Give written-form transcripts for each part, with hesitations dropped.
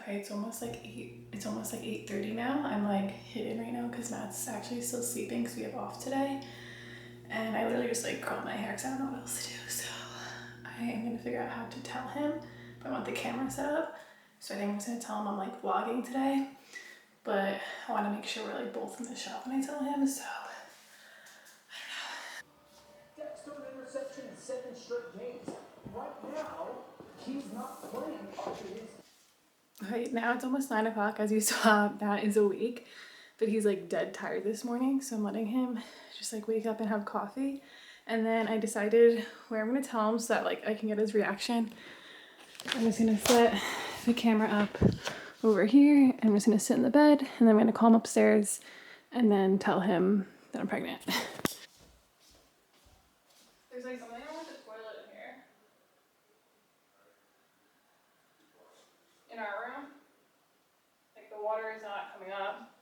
Okay, it's almost like 8:30 now. I'm like hidden right now because Matt's actually still sleeping because we have off today. And I literally just like curled my hair because I don't know what else to do. So I am gonna figure out how to tell him if I want the camera set up. So I think I'm just gonna tell him I'm like vlogging today. But I wanna make sure we're like both in the shop when I tell him, so Dexter interception in 7 straight games. Right now, he's not playing after his. okay, now it's almost 9 o'clock. As you saw, Matt is awake, but he's like dead tired this morning. So I'm letting him just like wake up and have coffee. And then I decided where I'm gonna tell him so that like I can get his reaction. I'm just gonna set the camera up over here. I'm just gonna sit in the bed and then I'm gonna call him upstairs and then tell him that I'm pregnant. There's like something wrong with the toilet in here. In our room. Like the water is not coming up.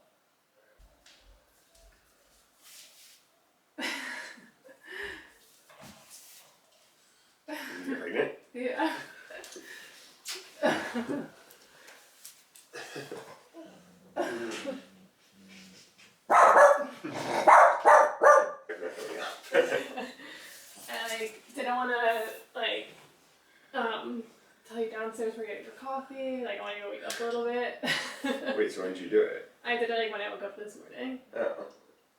You're pregnant? Yeah. And I didn't want to like tell you downstairs we're getting your coffee. Like I want you to wake up a little bit. Wait, so when did you do it? I did it like when I woke up this morning. Oh.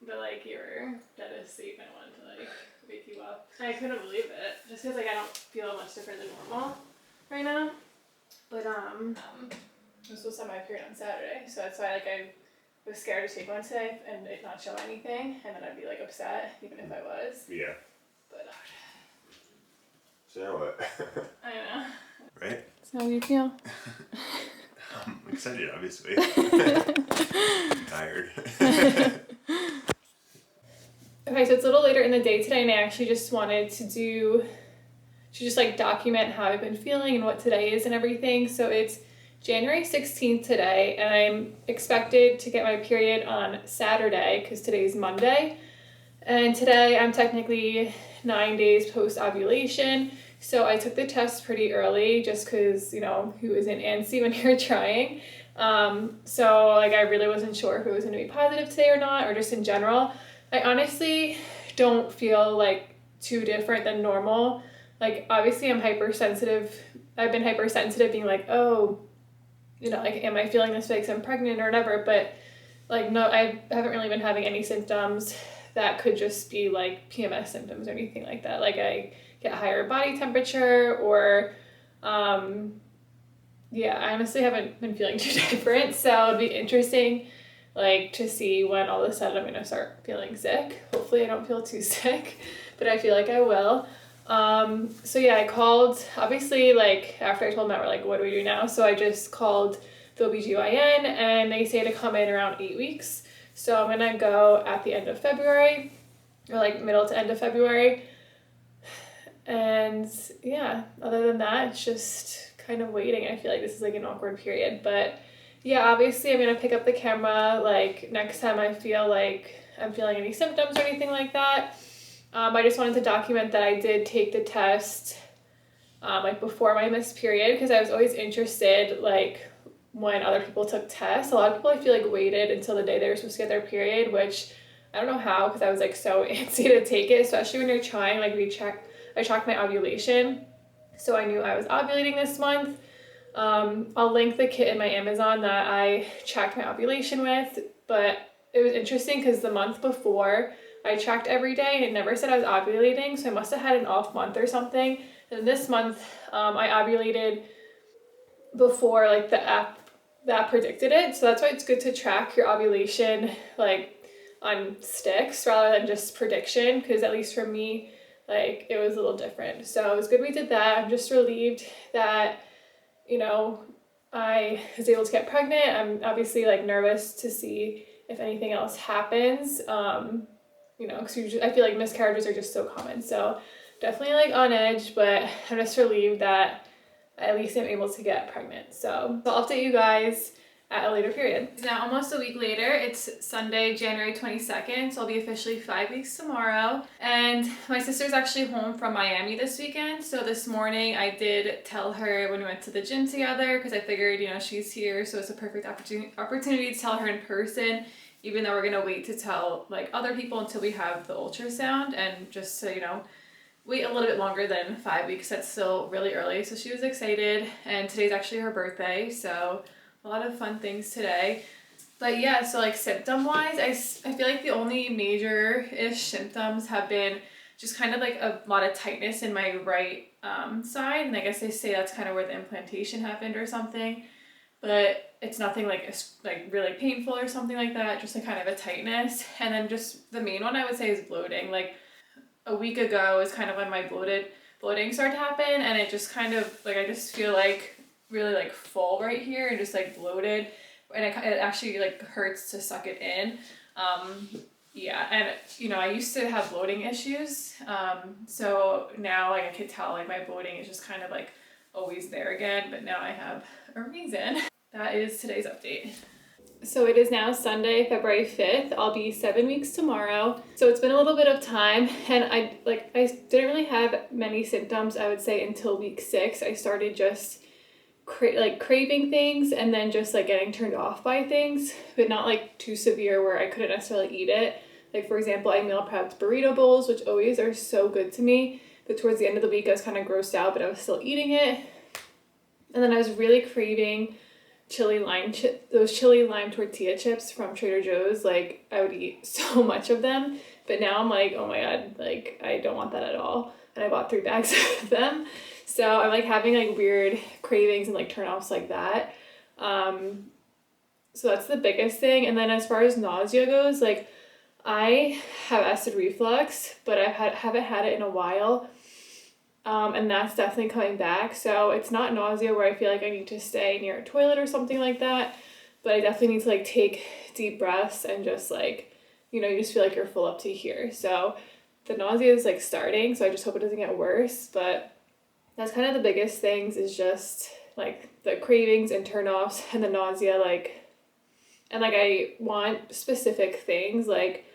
But like you were dead asleep and I wanted to like wake you up. I couldn't believe it. Just because like I don't feel much different than normal right now. But I'm supposed to have my period on Saturday, so that's why like I was scared to take one today and it not show anything, and then I'd be like upset even if I was. Yeah. But So now what? I know. Right? So how do you feel? I'm excited, obviously. I'm tired. Okay, so it's a little later in the day today, and I actually just wanted to just like document how I've been feeling and what today is and everything. So it's January 16th today, and I'm expected to get my period on Saturday because today's Monday. And today I'm technically 9 days post-ovulation. So I took the test pretty early just because, you know, who isn't antsy when you're trying? So like I really wasn't sure if it was going to be positive today or not, or just in general. I honestly don't feel like too different than normal. Like obviously I'm hypersensitive. I've been hypersensitive being like, oh, you know, like am I feeling this way because I'm pregnant or whatever, but like no, I haven't really been having any symptoms that could just be like PMS symptoms or anything like that. Like I get higher body temperature or yeah, I honestly haven't been feeling too different. So it'd be interesting like to see when all of a sudden I'm gonna start feeling sick. Hopefully I don't feel too sick, but I feel like I will. So yeah, I called, obviously like after I told Matt, we're like, what do we do now? So I just called the OBGYN and they say to come in around 8 weeks. So I'm gonna go at the end of February, or like middle to end of February. And yeah, other than that, it's just kind of waiting. I feel like this is like an awkward period, but yeah, obviously I'm gonna pick up the camera like next time I feel like I'm feeling any symptoms or anything like that. I just wanted to document that I did take the test like before my missed period because I was always interested like when other people took tests. A lot of people I feel like waited until the day they were supposed to get their period, which I don't know how because I was like so antsy to take it, especially when you're trying. Like I tracked my ovulation, so I knew I was ovulating this month. I'll link the kit in my Amazon that I tracked my ovulation with, but it was interesting because the month before I tracked every day and it never said I was ovulating, so I must have had an off month or something. And this month I ovulated before like the app that predicted it, so that's why it's good to track your ovulation like on sticks rather than just prediction, because at least for me like it was a little different. So it was good we did that. I'm just relieved that, you know, I was able to get pregnant. I'm obviously like nervous to see if anything else happens, you know, because I feel like miscarriages are just so common, so definitely like on edge, but I'm just relieved that at least I'm able to get pregnant. So I'll update you guys at a later period. It's now almost a week later. It's Sunday, January 22nd, so I'll be officially 5 weeks tomorrow. And my sister's actually home from Miami this weekend, so this morning I did tell her when we went to the gym together, because I figured, you know, she's here, so it's a perfect opportunity to tell her in person, even though we're gonna wait to tell like other people until we have the ultrasound, and just to, you know, wait a little bit longer than 5 weeks. That's still really early. So she was excited, and today's actually her birthday, so a lot of fun things today. But yeah, so like symptom wise, I feel like the only major-ish symptoms have been just kind of like a lot of tightness in my right side, and I guess they say that's kind of where the implantation happened or something, but it's nothing like really painful or something like that, just like kind of a tightness. And then just the main one I would say is bloating. Like a week ago is kind of when my bloating started to happen, and it just kind of like, I just feel like really like full right here and just like bloated, and it actually like hurts to suck it in. Yeah, and you know, I used to have bloating issues, so now like I could tell like my bloating is just kind of like always there again, but now I have a reason. That is today's update. So it is now Sunday, February 5th. I'll be 7 weeks tomorrow. So it's been a little bit of time, and I didn't really have many symptoms, I would say, until week 6. I started just craving things, and then just like getting turned off by things, but not like too severe where I couldn't necessarily eat it. Like for example, I meal prepped burrito bowls, which always are so good to me, but towards the end of the week I was kind of grossed out, but I was still eating it. And then I was really craving those chili lime tortilla chips from Trader Joe's. Like I would eat so much of them, but now I'm like, oh my god, like I don't want that at all. And I bought 3 bags of them. So I'm like having like weird cravings and like turnoffs like that. So that's the biggest thing. And then as far as nausea goes, like I have acid reflux, but I haven't had it in a while. And that's definitely coming back. So it's not nausea where I feel like I need to stay near a toilet or something like that, but I definitely need to like take deep breaths and just like, you know, you just feel like you're full up to here. So the nausea is like starting, so I just hope it doesn't get worse. But that's kind of the biggest things, is just like the cravings and turnoffs and the nausea, like, and like I want specific things, like,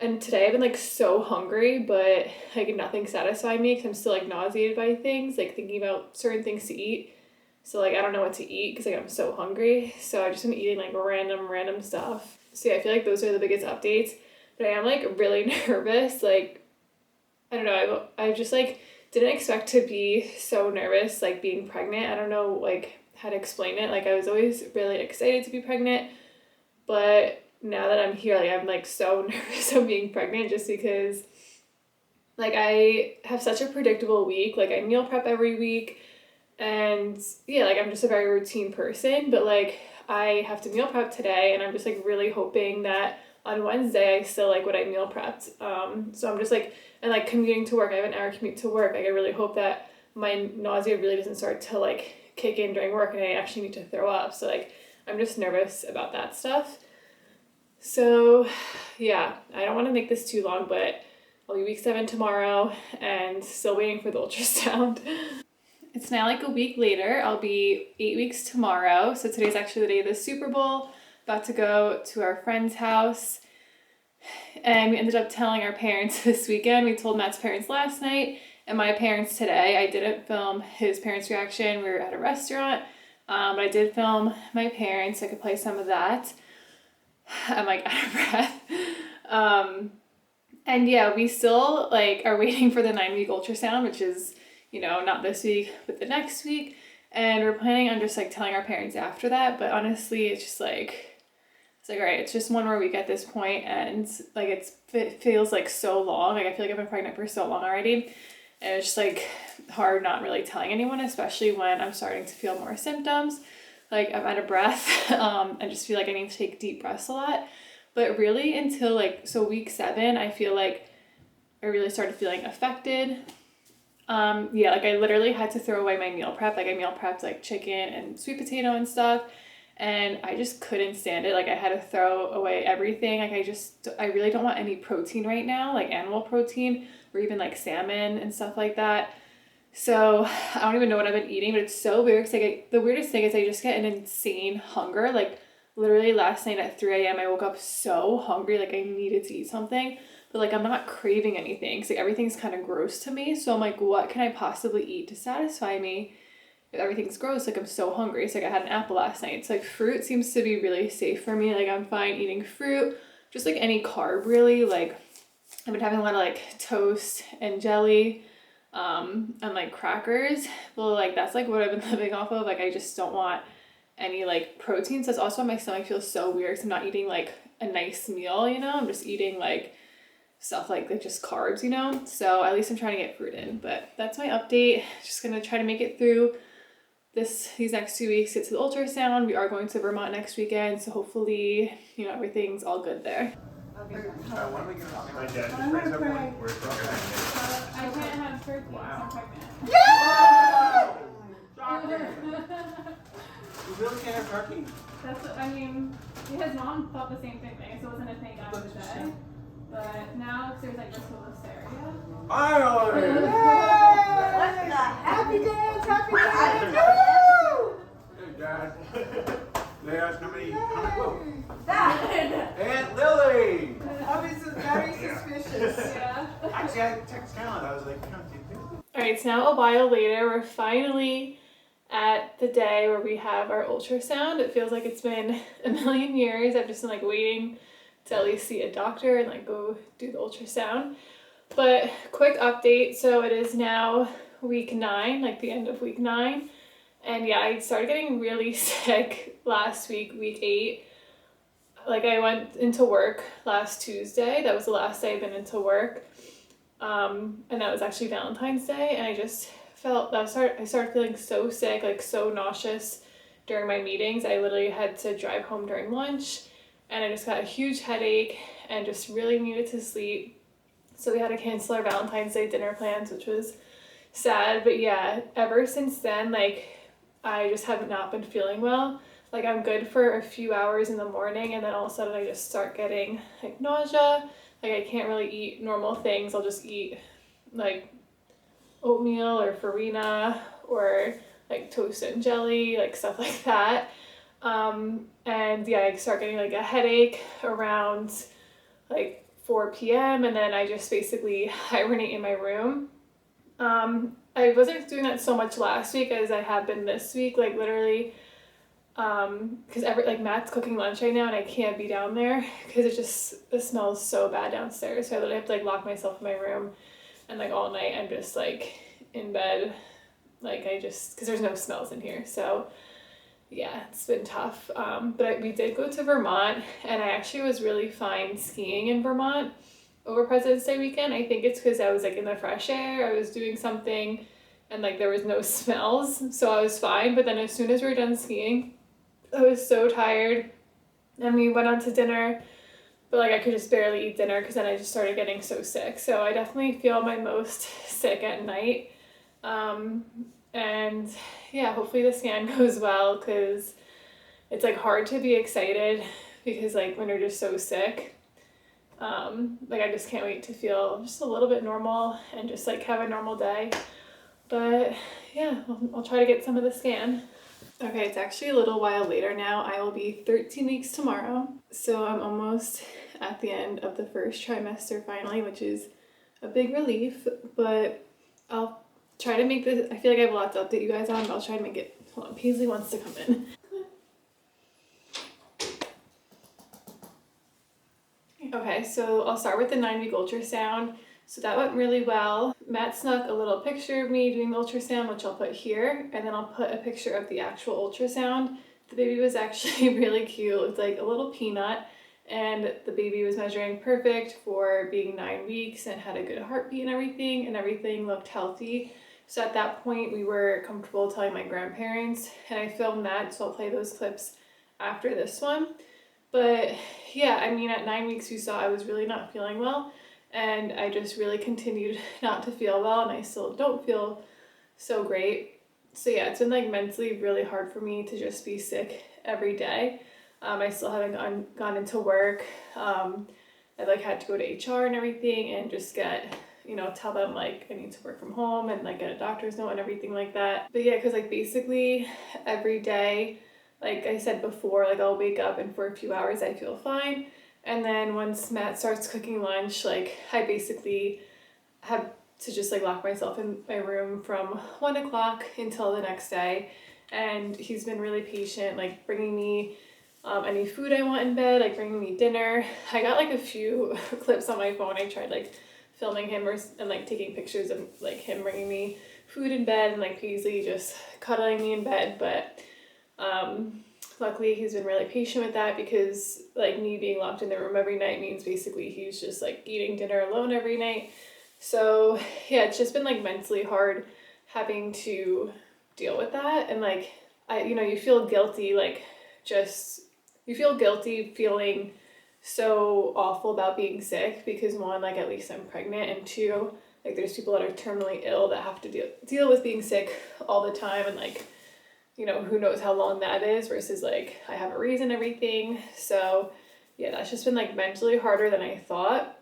and today I've been like so hungry, but like nothing satisfied me because I'm still like nauseated by things, like thinking about certain things to eat. So like I don't know what to eat because like I'm so hungry. So I've just been eating like random stuff. So yeah, I feel like those are the biggest updates. But I am like really nervous. Like I don't know, I just like didn't expect to be so nervous like being pregnant. I don't know like how to explain it. Like I was always really excited to be pregnant, but now that I'm here, like I'm like so nervous of being pregnant, just because like I have such a predictable week. Like I meal prep every week, and yeah, like I'm just a very routine person, but like I have to meal prep today, and I'm just like really hoping that on Wednesday I still like what I meal prepped. So I'm just like, and like commuting to work, I have an hour commute to work. Like I really hope that my nausea really doesn't start to like kick in during work and I actually need to throw up. So like I'm just nervous about that stuff. So yeah, I don't want to make this too long, but I'll be week 7 tomorrow and still waiting for the ultrasound. It's now like a week later. I'll be 8 weeks tomorrow. So today's actually the day of the Super Bowl. About to go to our friend's house. And we ended up telling our parents this weekend. We told Matt's parents last night and my parents today. I didn't film his parents' reaction. We were at a restaurant. But I did film my parents. So I could play some of that. I'm like out of breath. And yeah, we still like are waiting for the 9-week ultrasound, which is, you know, not this week, but the next week. And we're planning on just like telling our parents after that. But honestly, it's just like, it's like, all right, it's just one more week at this point, and like it feels like so long. Like I feel like I've been pregnant for so long already. And it's just like hard not really telling anyone, especially when I'm starting to feel more symptoms. Like I'm out of breath. I just feel like I need to take deep breaths a lot. But really until like, so week 7, I feel like I really started feeling affected. Yeah, like I literally had to throw away my meal prep. Like I meal prepped like chicken and sweet potato and stuff, and I just couldn't stand it. Like I had to throw away everything. Like I really don't want any protein right now, like animal protein or even like salmon and stuff like that. So I don't even know what I've been eating, but it's so weird because like the weirdest thing is I just get an insane hunger. Like literally last night at 3 a.m. I woke up so hungry, like I needed to eat something, but like I'm not craving anything because like everything's kind of gross to me. So I'm like, what can I possibly eat to satisfy me? If everything's gross, like I'm so hungry. So like I had an apple last night. So like fruit seems to be really safe for me. Like I'm fine eating fruit, just like any carb really. Like I've been having a lot of like toast and jelly and like crackers, but like that's like what I've been living off of. Like I just don't want any like protein. So that's also why my stomach feels so weird because I'm not eating like a nice meal, you know. I'm just eating like stuff like just carbs, you know. So at least I'm trying to get fruit in. But that's my update. Just gonna try to make it through these next 2 weeks, get to the ultrasound. We are going to Vermont next weekend, so hopefully, you know, everything's all good there. Why don't we get my dad just raise everyone? We're I can't have turkey. Wow. I'm pregnant. Yeah! You really can't have turkey? That's what, I mean, his mom thought the same thing, so it wasn't a thing I would say. But now there's like this whole hysteria. Finally! What the happy dance, happy dance! Hey, Dad. They asked how many That. Aunt Lily! I was very suspicious. Yeah. Actually, I texted Caroline. I was like, do you think? Alright, it's now a while later. We're finally at the day where we have our ultrasound. It feels like it's been a million years. I've just been like waiting to at least see a doctor and like go do the ultrasound. But quick update, so it is now week 9, like the end of week 9. And yeah, I started getting really sick last week, week 8. Like I went into work last Tuesday. That was the last day I've been into work. And that was actually Valentine's Day. And I just felt, I started feeling so sick, like so nauseous during my meetings. I literally had to drive home during lunch. And I just got a huge headache and just really needed to sleep. So we had to cancel our Valentine's Day dinner plans, which was sad. But yeah, ever since then, like I just have not been feeling well. Like I'm good for a few hours in the morning and then all of a sudden I just start getting like nausea. Like I can't really eat normal things. I'll just eat like oatmeal or farina or like toast and jelly, like stuff like that. And yeah, I start getting like a headache around like 4 p.m. and then I just basically hibernate in my room. I wasn't doing that so much last week as I have been this week, like literally, because like Matt's cooking lunch right now and I can't be down there because it smells so bad downstairs. So I literally have to like lock myself in my room and like all night I'm just like in bed, like because there's no smells in here. So yeah, it's been tough. But we did go to Vermont and I actually was really fine skiing in Vermont over President's Day weekend. I think it's because I was like in the fresh air, I was doing something and like there was no smells, so I was fine. But then as soon as we were done skiing, I was so tired and we went out to dinner, but like I could just barely eat dinner because then I just started getting so sick. So I definitely feel my most sick at night. And yeah, hopefully the scan goes well because it's like hard to be excited because like when you're just so sick. Like I just can't wait to feel just a little bit normal and just like have a normal day. But yeah, I'll try to get some of the scan. Okay, it's actually a little while later now. I will be 13 weeks tomorrow. So I'm almost at the end of the first trimester finally, which is a big relief. But I'll try to make this, I feel like I have a lot to update you guys on, but I'll try to make it. Hold on, Paisley wants to come in. Okay, so I'll start with the 9-week ultrasound. So that went really well. Matt snuck a little picture of me doing the ultrasound, which I'll put here, and then I'll put a picture of the actual ultrasound. The baby was actually really cute. It looked like a little peanut, and the baby was measuring perfect for being 9 weeks and had a good heartbeat and everything looked healthy. So at that point, we were comfortable telling my grandparents, and I filmed that, so I'll play those clips after this one. But yeah, I mean, at 9 weeks, you saw I was really not feeling well. And I just really continued not to feel well, and I still don't feel so great. So yeah, it's been like mentally really hard for me to just be sick every day. I still haven't gone into work. I like had to go to HR and everything and just get, you know, tell them like I need to work from home and like get a doctor's note and everything like that. But yeah, because like basically every day like I said before, like I'll wake up and for a few hours I feel fine. And then once Matt starts cooking lunch, like I basically have to just like lock myself in my room from 1 o'clock until the next day. And he's been really patient, like bringing me any food I want in bed, like bringing me dinner. I got like a few clips on my phone. I tried like filming him and like taking pictures of like him bringing me food in bed and like Paisley just cuddling me in bed. But luckily he's been really patient with that, because like me being locked in the room every night means basically he's just like eating dinner alone every night. So yeah, it's just been like mentally hard having to deal with that. And like you feel guilty, like you feel guilty feeling so awful about being sick, because one, like at least I'm pregnant, and two, like there's people that are terminally ill that have to deal with being sick all the time, and like who knows how long that is, versus like I have a reason, everything. So yeah, that's just been like mentally harder than I thought.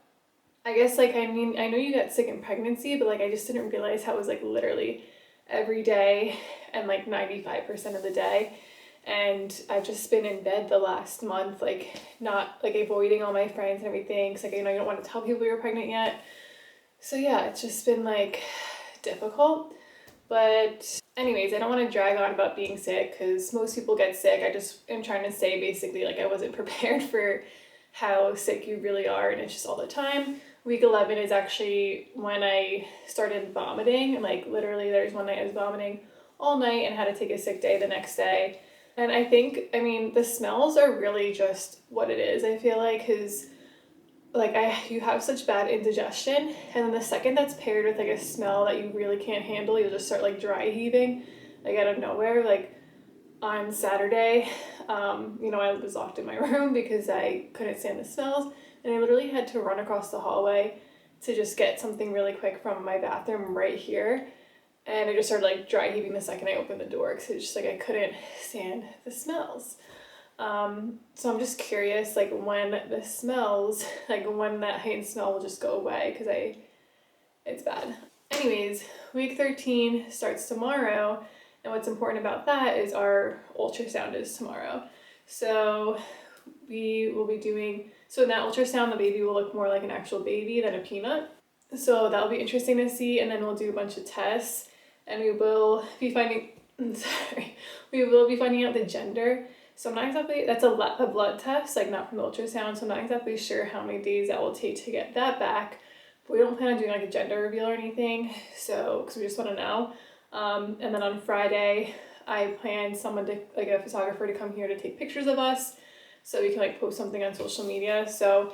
I guess like I know you get sick in pregnancy, but like I just didn't realize how it was like literally every day and like 95% of the day. And I've just been in bed the last month, like not like avoiding all my friends and everything, because like you don't want to tell people you're pregnant yet. So yeah, it's just been like difficult. But anyways, I don't want to drag on about being sick, because most people get sick. I just am trying to say basically like I wasn't prepared for how sick you really are, and it's just all the time. Week 11 is actually when I started vomiting, and like literally there's one night I was vomiting all night and had to take a sick day the next day. And I think, the smells are really just what it is, I feel like, because like you have such bad indigestion, and then the second that's paired with like a smell that you really can't handle, you'll just start like dry heaving like out of nowhere. Like on Saturday, I was locked in my room because I couldn't stand the smells, and I literally had to run across the hallway to just get something really quick from my bathroom right here. And I just started like dry heaving the second I opened the door, because it's just like I couldn't stand the smells. So I'm just curious, like when the smells, like when that heightened smell will just go away, because it's bad. Anyways, week 13 starts tomorrow, and what's important about that is our ultrasound is tomorrow. So we will be so in that ultrasound, the baby will look more like an actual baby than a peanut. So that'll be interesting to see, and then we'll do a bunch of tests, and we will be finding out the gender. So I'm not exactly, that's a blood test, like not from the ultrasound, so I'm not exactly sure how many days that will take to get that back. But we don't plan on doing like a gender reveal or anything, so, because we just want to know. And then on Friday, I plan someone to, like a photographer, to come here to take pictures of us, so we can like post something on social media. So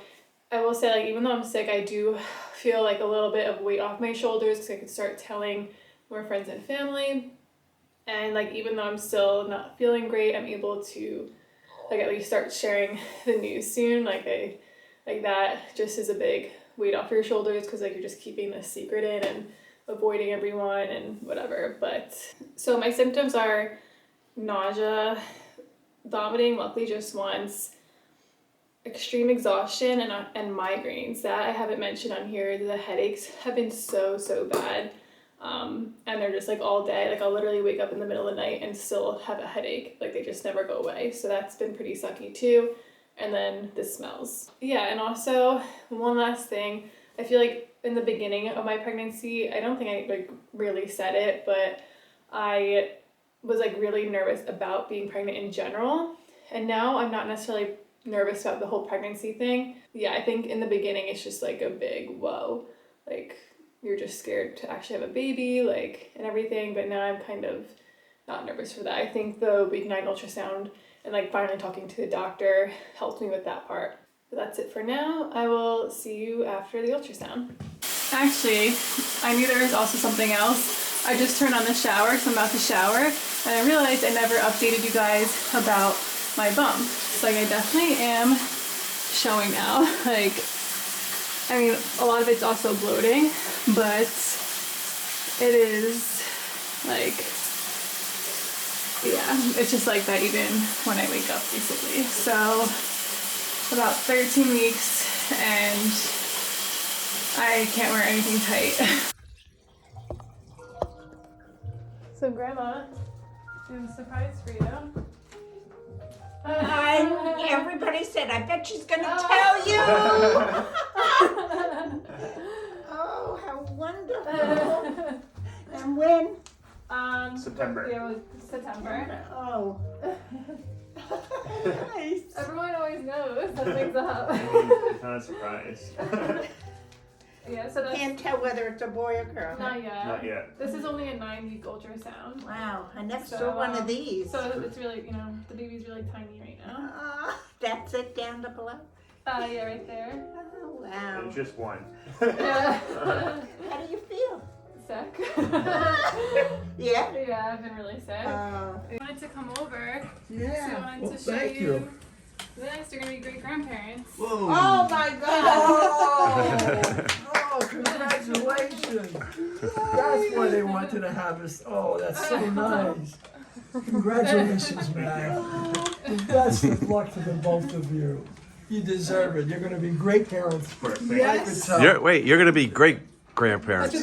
I will say, like, even though I'm sick, I do feel like a little bit of weight off my shoulders, because I could start telling more friends and family. And like even though I'm still not feeling great, I'm able to like at least start sharing the news soon. Like that just is a big weight off your shoulders, because like you're just keeping this secret in and avoiding everyone and whatever. But so my symptoms are nausea, vomiting, luckily just once, extreme exhaustion, and migraines. That I haven't mentioned on here. The headaches have been so bad. And they're just like all day, like I'll literally wake up in the middle of the night and still have a headache, like they just never go away. So that's been pretty sucky too. And then the smells. Yeah, and also one last thing, I feel like in the beginning of my pregnancy, I don't think I like really said it, but I was like really nervous about being pregnant in general. And now I'm not necessarily nervous about the whole pregnancy thing. Yeah, I think in the beginning it's just like a big whoa, like you're just scared to actually have a baby, like, and everything. But now I'm kind of not nervous for that. I think the week 9 ultrasound and like finally talking to the doctor helped me with that part. But that's it for now. I will see you after the ultrasound. Actually, I knew there was also something else. I just turned on the shower, so I'm about to shower, and I realized I never updated you guys about my bump. So like I definitely am showing now. Like, I mean, a lot of it's also bloating, but it is like, yeah, it's just like that even when I wake up, basically. So about 13 weeks, and I can't wear anything tight. So Grandma, I have a surprise for you. Everybody said, I bet she's gonna tell you. Oh, how wonderful. And when? September. Yeah, it was September. Oh. Nice. Everyone always knows something's up. It's not a surprise. Yeah, so that's Can't tell whether it's a boy or girl. not yet. Not yet. This is only a 9-week ultrasound. Wow, I never So, saw one of these. So it's really, the baby's really tiny right now. That's it down to below. Yeah, right there. Oh, wow. It's just one. Yeah. How do you feel? Sick. Yeah? Yeah, I've been really sick. I wanted to come over. So I wanted to show you. This, you're gonna be great grandparents. Whoa. Oh my God! Oh, congratulations. That's why they wanted to have us. Oh, that's so nice. Congratulations, man. Best of luck to the both of you. You deserve it. You're going to be great parents. Yes. You're going to be great grandparents.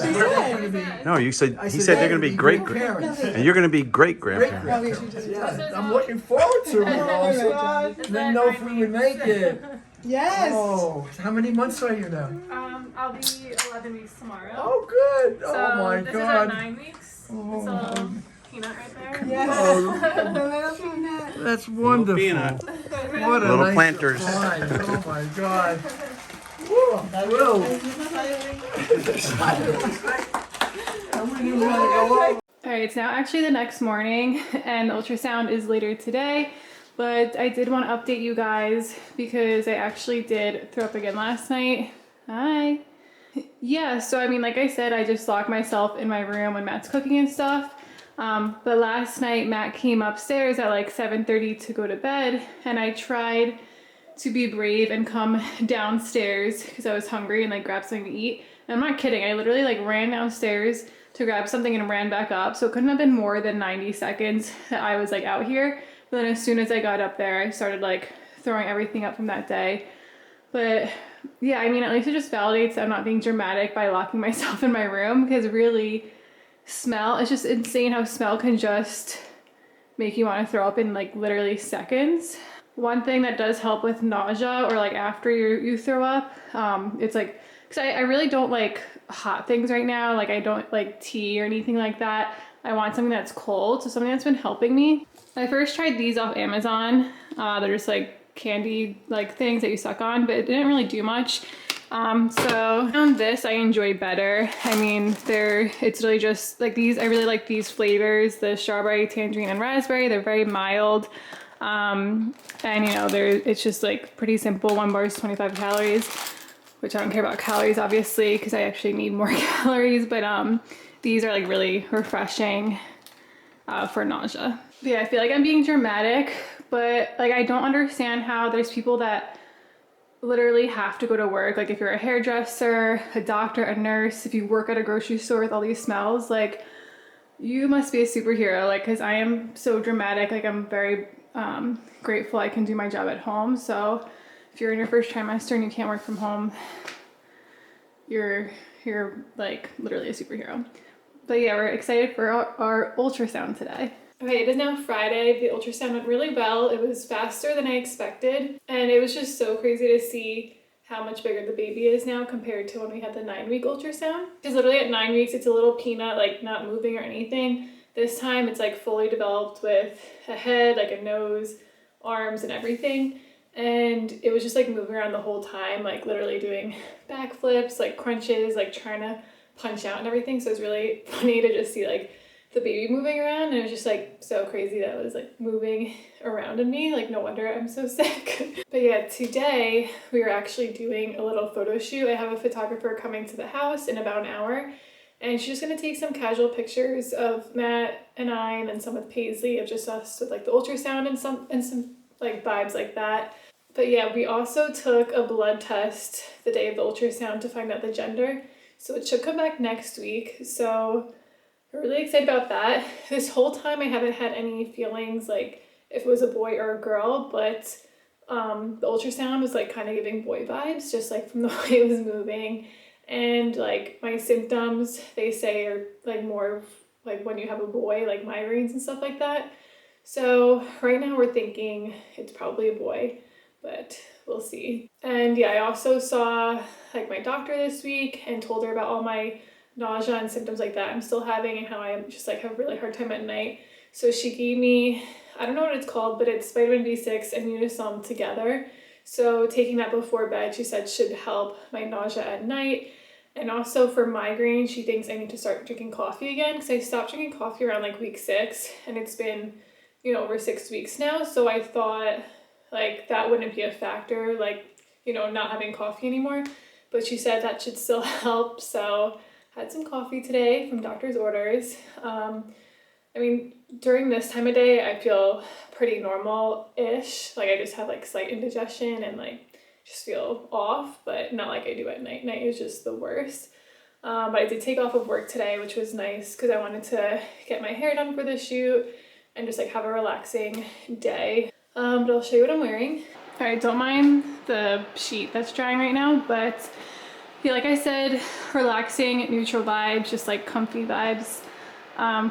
No, you said he said they're going to be great parents. and you're going to be great Great grandparents. grandparents. Yeah, I'm looking forward to it also. Didn't know if we would make it. Yes. Oh, how many months are you now? I'll be 11 weeks tomorrow. Oh, good. So Oh my this God. is at 9 weeks. Oh. It's a little peanut right there. Oh, that's wonderful. What a Little nice planters. surprise. Oh my God. Whoa, Will. And when you want to go over. Alright, it's now actually the next morning and the ultrasound is later today, but I did want to update you guys because I actually did throw up again last night. Hi. Yeah, so I mean, like I said, I just locked myself in my room when Matt's cooking and stuff. But last night Matt came upstairs at like 7:30 to go to bed and I tried to be brave and come downstairs because I was hungry and like grab something to eat. And I'm not kidding, I literally like ran downstairs to grab something and ran back up. So it couldn't have been more than 90 seconds that I was like out here. But then as soon as I got up there, I started like throwing everything up from that day. But yeah, I mean, at least it just validates that I'm not being dramatic by locking myself in my room, because really smell, it's just insane how smell can just make you want to throw up in like literally seconds. One thing that does help with nausea or like after you throw up, it's like, because I really don't like hot things right now. Like I don't like tea or anything like that. I want something that's cold. So something that's been helping me. I first tried these off Amazon. They're just like candy like things that you suck on, but it didn't really do much. So on this I enjoy better. I mean, it's really just like these. I really like these flavors, the strawberry, tangerine, and raspberry. They're very mild. And you know, it's just like pretty simple. 1 bar is 25 calories, which I don't care about calories obviously because I actually need more calories, but these are like really refreshing for nausea. But yeah, I feel like I'm being dramatic, but like I don't understand how there's people that literally have to go to work. Like if you're a hairdresser, a doctor, a nurse, if you work at a grocery store with all these smells, like you must be a superhero. Like, cause I am so dramatic. Like I'm very grateful I can do my job at home. So if you're in your first trimester and you can't work from home, you're like literally a superhero. But yeah, we're excited for our ultrasound today. Okay, it is now Friday. The ultrasound went really well. It was faster than I expected. And it was just so crazy to see how much bigger the baby is now compared to when we had the 9-week ultrasound. Because literally at 9 weeks, it's a little peanut, like not moving or anything. This time it's like fully developed with a head, like a nose, arms and everything. And it was just like moving around the whole time, like literally doing backflips, like crunches, like trying to punch out and everything. So it was really funny to just see like the baby moving around, and it was just like so crazy that it was like moving around in me. Like no wonder I'm so sick. But yeah, today we were actually doing a little photo shoot. I have a photographer coming to the house in about an hour, and she's just gonna take some casual pictures of Matt and I, and then some with Paisley of just us with like the ultrasound and some like vibes like that. But yeah, we also took a blood test the day of the ultrasound to find out the gender. So it should come back next week. So we're really excited about that. This whole time I haven't had any feelings like if it was a boy or a girl, but the ultrasound was like kind of giving boy vibes, just like from the way it was moving. And like my symptoms, they say, are like more like when you have a boy, like migraines and stuff like that. So right now we're thinking it's probably a boy, but we'll see. And yeah, I also saw like my doctor this week and told her about all my nausea and symptoms like that I'm still having and how I just like have a really hard time at night. So she gave me, I don't know what it's called, but it's vitamin B6 and Unisom together. So taking that before bed, she said should help my nausea at night. And also for migraine, she thinks I need to start drinking coffee again because I stopped drinking coffee around like week 6 and it's been, you know, over 6 weeks now. So I thought like that wouldn't be a factor, like, you know, not having coffee anymore. But she said that should still help. So had some coffee today from doctor's orders. I mean, during this time of day, I feel pretty normal-ish. Like I just have like slight indigestion and like just feel off, but not like I do at night. Night is just the worst. But I did take off of work today, which was nice because I wanted to get my hair done for the shoot and just like have a relaxing day. But I'll show you what I'm wearing. All right, don't mind the sheet that's drying right now, but yeah, like I said, relaxing, neutral vibes, just like comfy vibes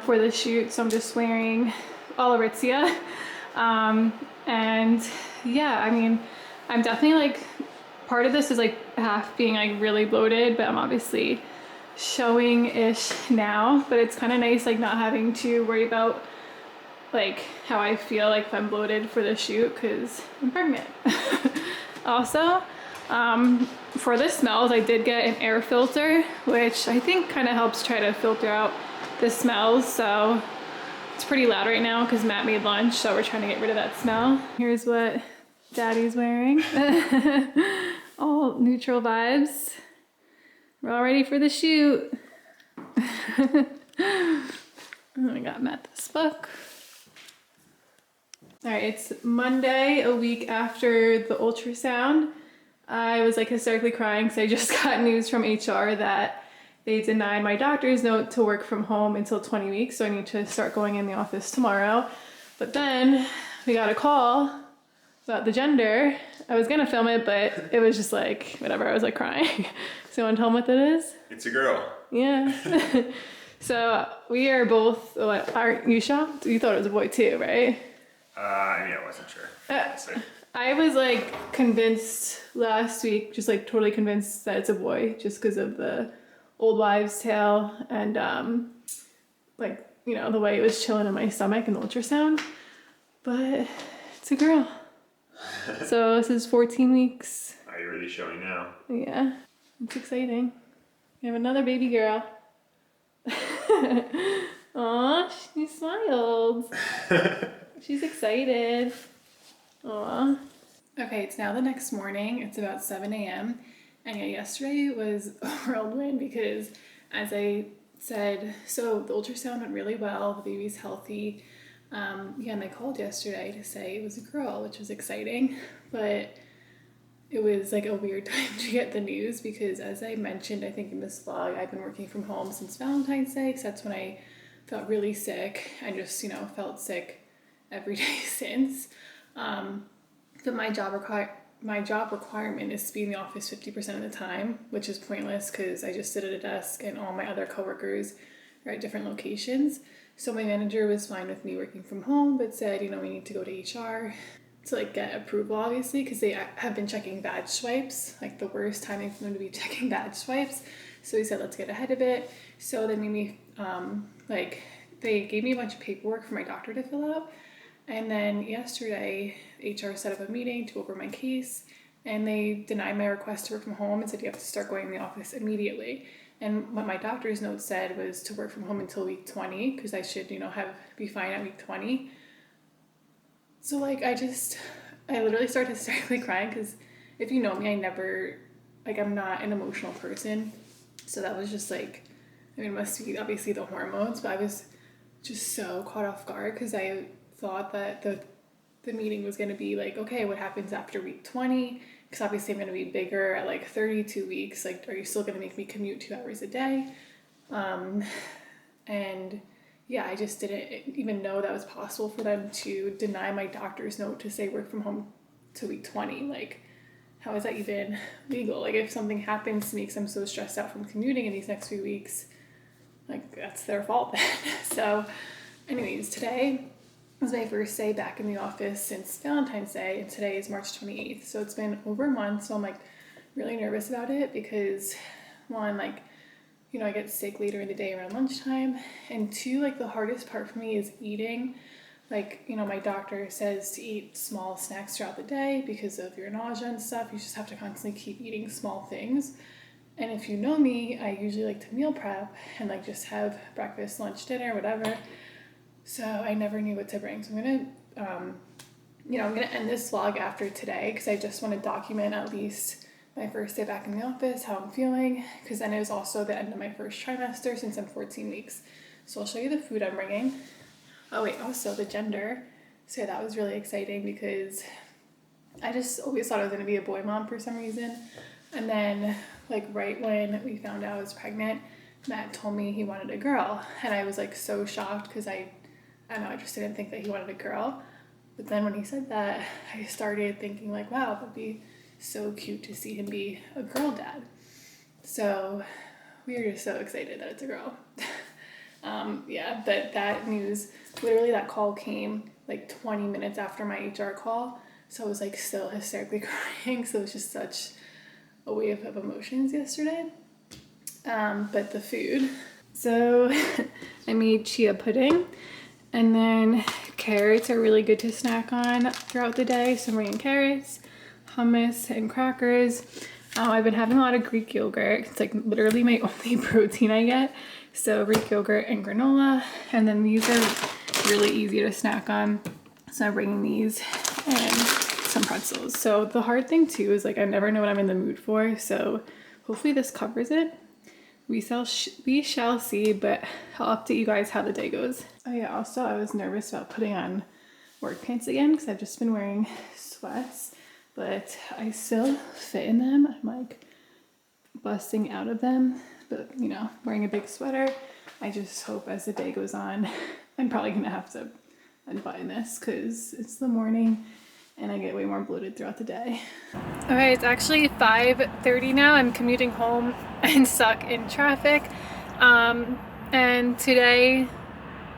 for the shoot. So I'm just wearing all Aritzia. And yeah, I mean, I'm definitely like, part of this is like half being like really bloated, but I'm obviously showing-ish now, but it's kind of nice like not having to worry about like how I feel like if I'm bloated for the shoot because I'm pregnant. Also, for the smells, I did get an air filter, which I think kind of helps try to filter out the smells. So it's pretty loud right now because Matt made lunch, so we're trying to get rid of that smell. Here's what Daddy's wearing. All neutral vibes. We're all ready for the shoot. I got Matt this book. All right, it's Monday, a week after the ultrasound. I was like hysterically crying because I just got news from HR that they denied my doctor's note to work from home until 20 weeks, so I need to start going in the office tomorrow. But then we got a call about the gender. I was gonna film it, but it was just like, whatever, I was like crying. So you wanna tell them what that is? It's a girl. Yeah. So we are both, what, aren't you shocked? You thought it was a boy too, right? I mean, I wasn't sure. Honestly. I was like convinced last week, just like totally convinced that it's a boy just because of the old wives' tale and like, you know, the way it was chilling in my stomach in the ultrasound. But it's a girl. So this is 14 weeks. Are you really showing now? Yeah, it's exciting. We have another baby girl. Aw, she smiled. She's excited. Aw. Okay, it's now the next morning. It's about 7 a.m. And yeah, yesterday was a whirlwind because as I said, so the ultrasound went really well. The baby's healthy. Yeah, and they called yesterday to say it was a girl, which was exciting. But it was like a weird time to get the news because as I mentioned, I think in this vlog, I've been working from home since Valentine's Day because that's when I felt really sick and just, you know, felt sick every day since. But my job requirement is to be in the office 50% of the time, which is pointless because I just sit at a desk and all my other coworkers are at different locations. So my manager was fine with me working from home, but said, you know, we need to go to HR to like get approval, obviously, because they have been checking badge swipes, like the worst timing for them to be checking badge swipes. So he said, let's get ahead of it. So they made me, they gave me a bunch of paperwork for my doctor to fill out. And then yesterday, HR set up a meeting to go over my case, and they denied my request to work from home and said you have to start going in the office immediately. And what my doctor's note said was to work from home until week 20, because I should, you know, be fine at week 20. So like, I literally started hysterically crying, because if you know me, I'm not an emotional person. So that was just like, I mean, it must be obviously the hormones, but I was just so caught off guard because I thought that the meeting was going to be like, okay, what happens after week 20? Because obviously I'm going to be bigger at like 32 weeks. Like, are you still going to make me commute 2 hours a day? And yeah, I just didn't even know that was possible for them to deny my doctor's note to say work from home to week 20. Like, how is that even legal? Like, if something happens to me because I'm so stressed out from commuting in these next few weeks, like, that's their fault then. So anyways, today was my first day back in the office since Valentine's Day, and today is March 28th. So it's been over a month, so I'm like really nervous about it because one, like, you know, I get sick later in the day around lunchtime, and two, like the hardest part for me is eating. Like, you know, my doctor says to eat small snacks throughout the day because of your nausea and stuff. You just have to constantly keep eating small things. And if you know me, I usually like to meal prep and like just have breakfast, lunch, dinner, whatever. So I never knew what to bring. So I'm gonna, you know, I'm gonna end this vlog after today because I just want to document at least my first day back in the office, how I'm feeling, because then it was also the end of my first trimester since I'm 14 weeks. So I'll show you the food I'm bringing. Oh wait, also the gender. So that was really exciting because I just always thought I was gonna be a boy mom for some reason. And then like right when we found out I was pregnant, Matt told me he wanted a girl. And I was like so shocked because I don't know, I just didn't think that he wanted a girl. But then when he said that, I started thinking like, wow, that'd be so cute to see him be a girl dad. So we are just so excited that it's a girl. Yeah, but that news, literally that call came like 20 minutes after my HR call. So I was like still hysterically crying. So it was just such a wave of emotions yesterday. But the food. So I made chia pudding, and then carrots are really good to snack on throughout the day. So I'm bringing carrots, hummus, and crackers. I've been having a lot of Greek yogurt. It's like literally my only protein I get. So Greek yogurt and granola, and then these are really easy to snack on. So I'm bringing these and some pretzels. So the hard thing too is like I never know what I'm in the mood for. So hopefully this covers it. We shall see, but I'll update you guys how the day goes. Oh yeah, also I was nervous about putting on work pants again because I've just been wearing sweats, but I still fit in them. I'm like busting out of them. But, you know, wearing a big sweater, I just hope as the day goes on, I'm probably going to have to unbutton this because it's the morning and I get way more bloated throughout the day. Okay, it's actually 5:30 now. I'm commuting home and stuck in traffic. And today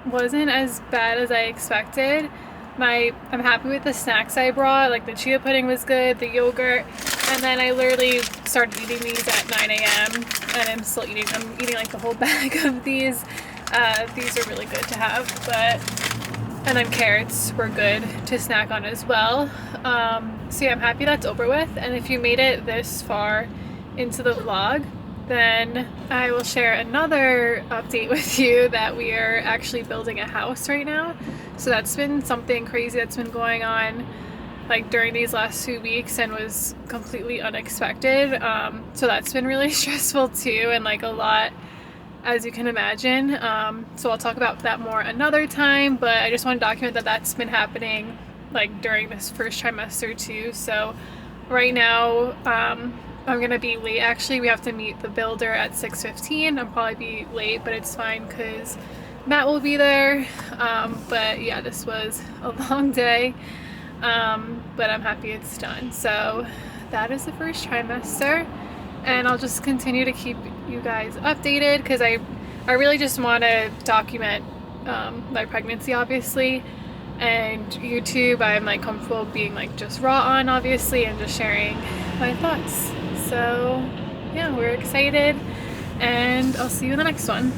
wasn't as bad as I expected. I'm happy with the snacks I brought. Like the chia pudding was good, the yogurt, and then I literally started eating these at 9 a.m. and I'm still eating. I'm eating like the whole bag of these. These are really good to have, and then carrots were good to snack on as well. So yeah, I'm happy that's over with. And if you made it this far into the vlog, then I will share another update with you that we are actually building a house right now. So that's been something crazy that's been going on like during these last 2 weeks and was completely unexpected. So that's been really stressful too, and like a lot, as you can imagine. So I'll talk about that more another time, but I just want to document that that's been happening like during this first trimester too. So right now, I'm gonna be late. Actually, we have to meet the builder at 6:15. I'll probably be late, but it's fine because Matt will be there. But yeah, this was a long day, but I'm happy it's done. So that is the first trimester, and I'll just continue to keep you guys updated because I really just want to document my pregnancy, obviously, and YouTube I'm like comfortable being like just raw on, obviously, and just sharing my thoughts. So yeah, we're excited, and I'll see you in the next one.